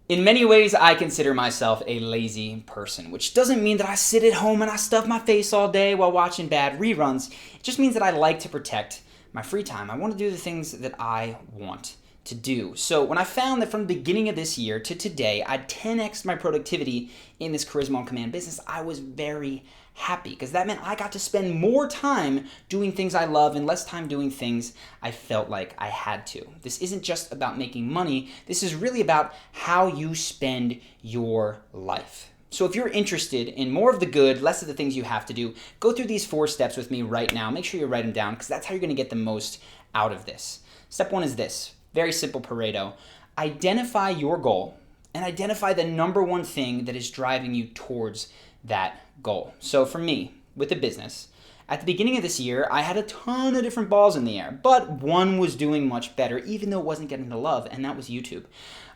In many ways, I consider myself a lazy person, which doesn't mean that I sit at home and I stuff my face all day while watching bad reruns. It just means that I like to protect my free time. I want to do the things that I want to do. So when I found that from the beginning of this year to today, I'd 10x my productivity in this Charisma on Command business, I was very happy because that meant I got to spend more time doing things I love and less time doing things I felt like I had to. This isn't just about making money. This is really about how you spend your life. So if you're interested in more of the good, less of the things you have to do, go through these 4 steps with me right now. Make sure you write them down because that's how you're going to get the most out of this. Step 1 is this. Very simple Pareto. Identify your goal and identify the number one thing that is driving you towards that goal. So for me, with the business, at the beginning of this year, I had a ton of different balls in the air, but one was doing much better, even though it wasn't getting the love, and that was YouTube.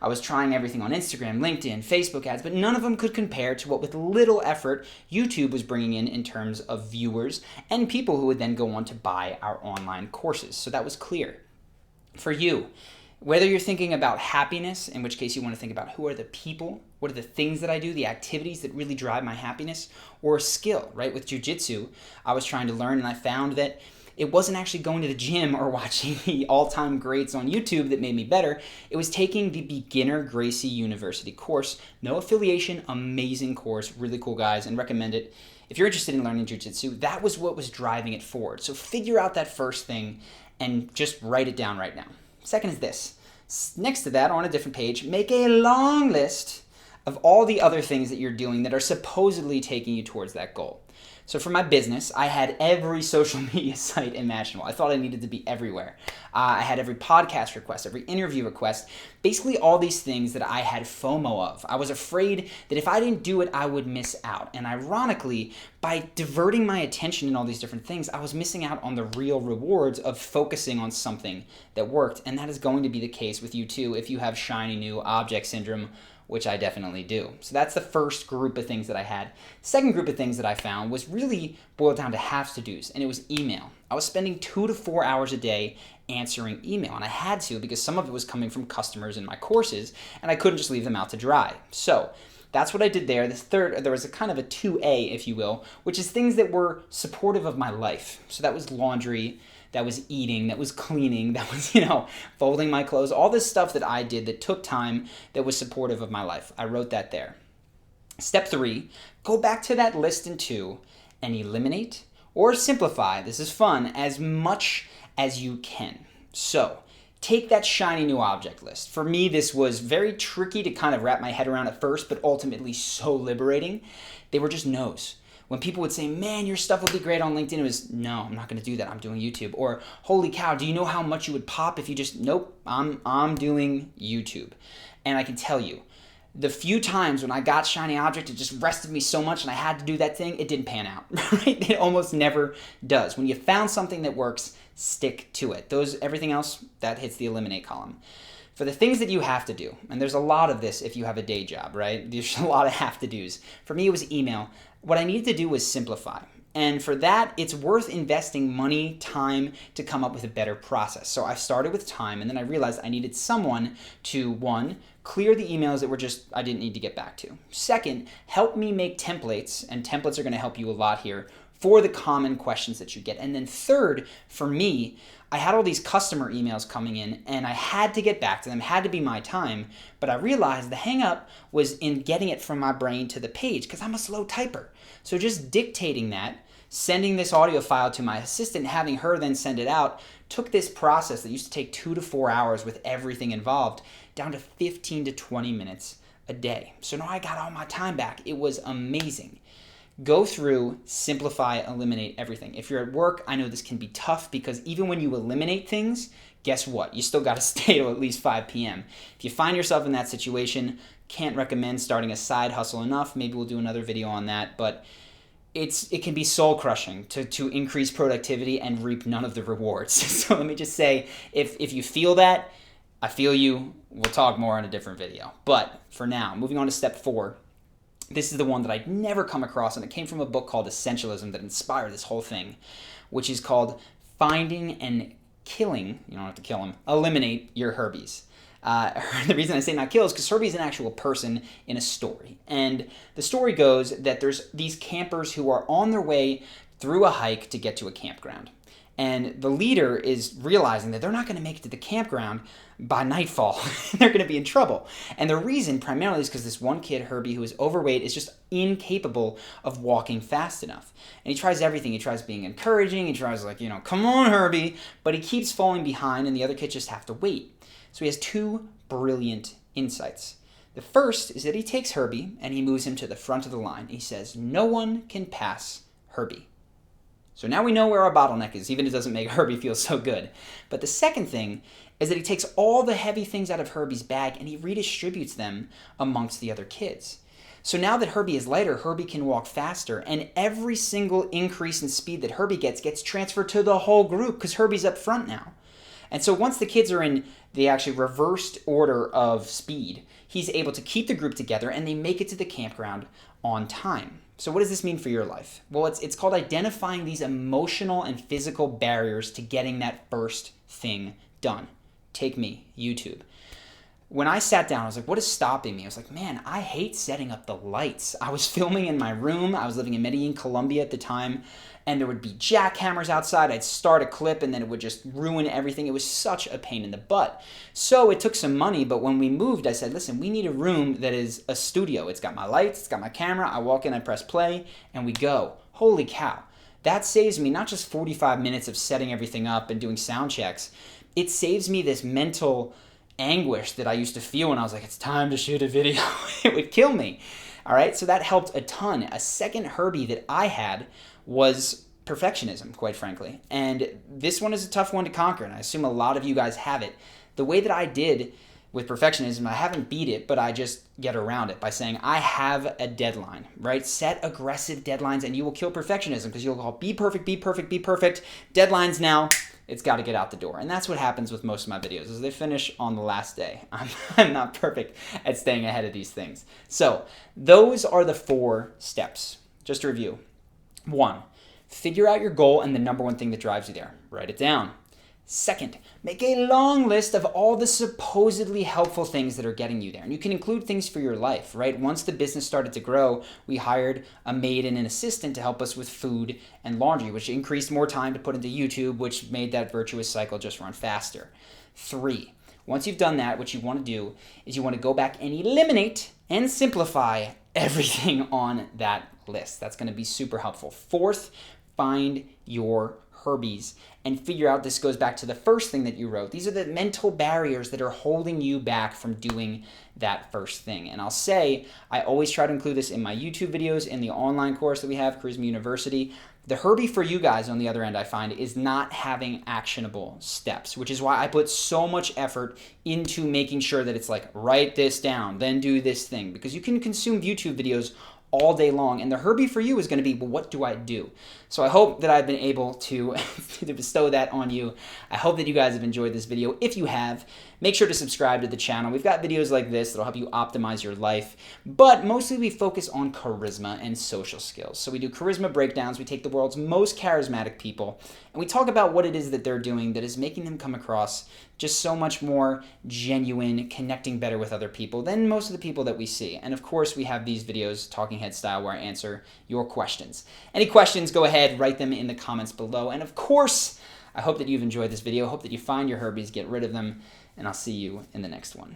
I was trying everything on Instagram, LinkedIn, Facebook ads, but none of them could compare to what, with little effort, YouTube was bringing in terms of viewers and people who would then go on to buy our online courses. So that was clear. For you, whether you're thinking about happiness, in which case you want to think about who are the people, what are the things that I do, the activities that really drive my happiness, or a skill, right? With jiu-jitsu, I was trying to learn and I found that it wasn't actually going to the gym or watching the all-time greats on YouTube that made me better. It was taking the Beginner Gracie University course. No affiliation, amazing course, really cool guys, and recommend it. If you're interested in learning jiu-jitsu, that was what was driving it forward. So figure out that first thing and just write it down right now. Second is this. Next to that, on a different page, make a long list of all the other things that you're doing that are supposedly taking you towards that goal. So for my business, I had every social media site imaginable. I thought I needed to be everywhere. I had every podcast request, every interview request, basically all these things that I had FOMO of. I was afraid that if I didn't do it, I would miss out. And ironically, by diverting my attention in all these different things, I was missing out on the real rewards of focusing on something that worked. And that is going to be the case with you too if you have shiny new object syndrome, which I definitely do. So that's the first group of things that I had. Second group of things that I found was really boiled down to half to-dos, and it was email. I was spending 2 to 4 hours a day answering email, and I had to because some of it was coming from customers in my courses, and I couldn't just leave them out to dry. So that's what I did there. This third, there was a kind of a 2A, if you will, which is things that were supportive of my life. So that was laundry, that was eating, that was cleaning, that was, folding my clothes, all this stuff that I did that took time that was supportive of my life. I wrote that there. Step 3, go back to that list in 2 and eliminate or simplify, this is fun, as much as you can. So take that shiny new object list. For me, this was very tricky to kind of wrap my head around at first, but ultimately so liberating. They were just no's. When people would say, man, your stuff would be great on LinkedIn, it was, no, I'm not going to do that. I'm doing YouTube. Or, holy cow, do you know how much you would pop if you just, nope, I'm doing YouTube. And I can tell you, the few times when I got shiny object, it just rested me so much and I had to do that thing, it didn't pan out, right? It almost never does. When you found something that works, stick to it. Everything else, that hits the eliminate column. For the things that you have to do, and there's a lot of this if you have a day job, right? There's a lot of have-to-dos. For me, it was email. What I needed to do was simplify. And for that, it's worth investing money, time to come up with a better process. So I started with time, and then I realized I needed someone to, 1, clear the emails that I didn't need to get back to. Second, help me make templates, and templates are going to help you a lot here, for the common questions that you get. And then third, for me, I had all these customer emails coming in and I had to get back to them, had to be my time, but I realized the hang up was in getting it from my brain to the page because I'm a slow typer. So just dictating that, sending this audio file to my assistant, having her then send it out, took this process that used to take 2 to 4 hours with everything involved down to 15 to 20 minutes a day. So now I got all my time back. It was amazing. Go through, simplify, eliminate everything. If you're at work, I know this can be tough because even when you eliminate things, guess what? You still got to stay till at least 5 p.m. If you find yourself in that situation, can't recommend starting a side hustle enough. Maybe we'll do another video on that, but it can be soul crushing to increase productivity and reap none of the rewards. So let me just say, if you feel that, I feel you. We'll talk more in a different video. But for now, moving on to step 4. This is the one that I'd never come across, and it came from a book called Essentialism that inspired this whole thing, which is called Finding and Killing, you don't have to kill them, Eliminate Your Herbies. The reason I say not kill is because Herbie's an actual person in a story. And the story goes that there's these campers who are on their way through a hike to get to a campground. And the leader is realizing that they're not going to make it to the campground by nightfall. They're going to be in trouble. And the reason primarily is because this one kid, Herbie, who is overweight, is just incapable of walking fast enough. And he tries everything. He tries being encouraging. He tries come on, Herbie. But he keeps falling behind, and the other kids just have to wait. So he has two brilliant insights. The first is that he takes Herbie and he moves him to the front of the line. He says, no one can pass Herbie. So now we know where our bottleneck is, even if it doesn't make Herbie feel so good. But the second thing is that he takes all the heavy things out of Herbie's bag and he redistributes them amongst the other kids. So now that Herbie is lighter, Herbie can walk faster, and every single increase in speed that Herbie gets transferred to the whole group because Herbie's up front now. And so once the kids are in the actually reversed order of speed, he's able to keep the group together and they make it to the campground on time. So what does this mean for your life? Well, it's called identifying these emotional and physical barriers to getting that first thing done. Take me, YouTube. When I sat down, I was like, what is stopping me? I was like, man, I hate setting up the lights. I was filming in my room. I was living in Medellin, Colombia at the time, and there would be jackhammers outside. I'd start a clip, and then it would just ruin everything. It was such a pain in the butt. So it took some money, but when we moved, I said, listen, we need a room that is a studio. It's got my lights, it's got my camera. I walk in, I press play, and we go. Holy cow. That saves me not just 45 minutes of setting everything up and doing sound checks. It saves me this mental anguish that I used to feel when I was like, it's time to shoot a video. It would kill me. All right, so that helped a ton. A second Herbie that I had was perfectionism, quite frankly. And this one is a tough one to conquer, and I assume a lot of you guys have it. The way that I did with perfectionism, I haven't beat it, but I just get around it by saying I have a deadline, right? Set aggressive deadlines and you will kill perfectionism because you'll go, be perfect, be perfect, be perfect. Deadlines now. It's got to get out the door. And that's what happens with most of my videos is they finish on the last day. I'm not perfect at staying ahead of these things. So those are the 4 steps. Just to review. 1, figure out your goal and the number 1 thing that drives you there. Write it down. 2nd, make a long list of all the supposedly helpful things that are getting you there. And you can include things for your life, right? Once the business started to grow, we hired a maid and an assistant to help us with food and laundry, which increased more time to put into YouTube, which made that virtuous cycle just run faster. 3, once you've done that, what you want to do is you want to go back and eliminate and simplify everything on that list. That's going to be super helpful. 4th, find your Herbies and figure out, this goes back to the first thing that you wrote. These are the mental barriers that are holding you back from doing that first thing. And I'll say, I always try to include this in my YouTube videos, in the online course that we have, Charisma University. The Herbie for you guys on the other end, I find, is not having actionable steps, which is why I put so much effort into making sure that it's like, write this down, then do this thing, because you can consume YouTube videos all day long. And the Herbie for you is going to be, well, what do I do? So I hope that I've been able to, to bestow that on you. I hope that you guys have enjoyed this video. If you have, make sure to subscribe to the channel. We've got videos like this that'll help you optimize your life, but mostly we focus on charisma and social skills. So we do charisma breakdowns. We take the world's most charismatic people and we talk about what it is that they're doing that is making them come across just so much more genuine, connecting better with other people than most of the people that we see. And of course, we have these videos, talking head style, where I answer your questions. Any questions, go ahead, write them in the comments below. And of course, I hope that you've enjoyed this video. I hope that you find your Herbies, get rid of them, and I'll see you in the next one.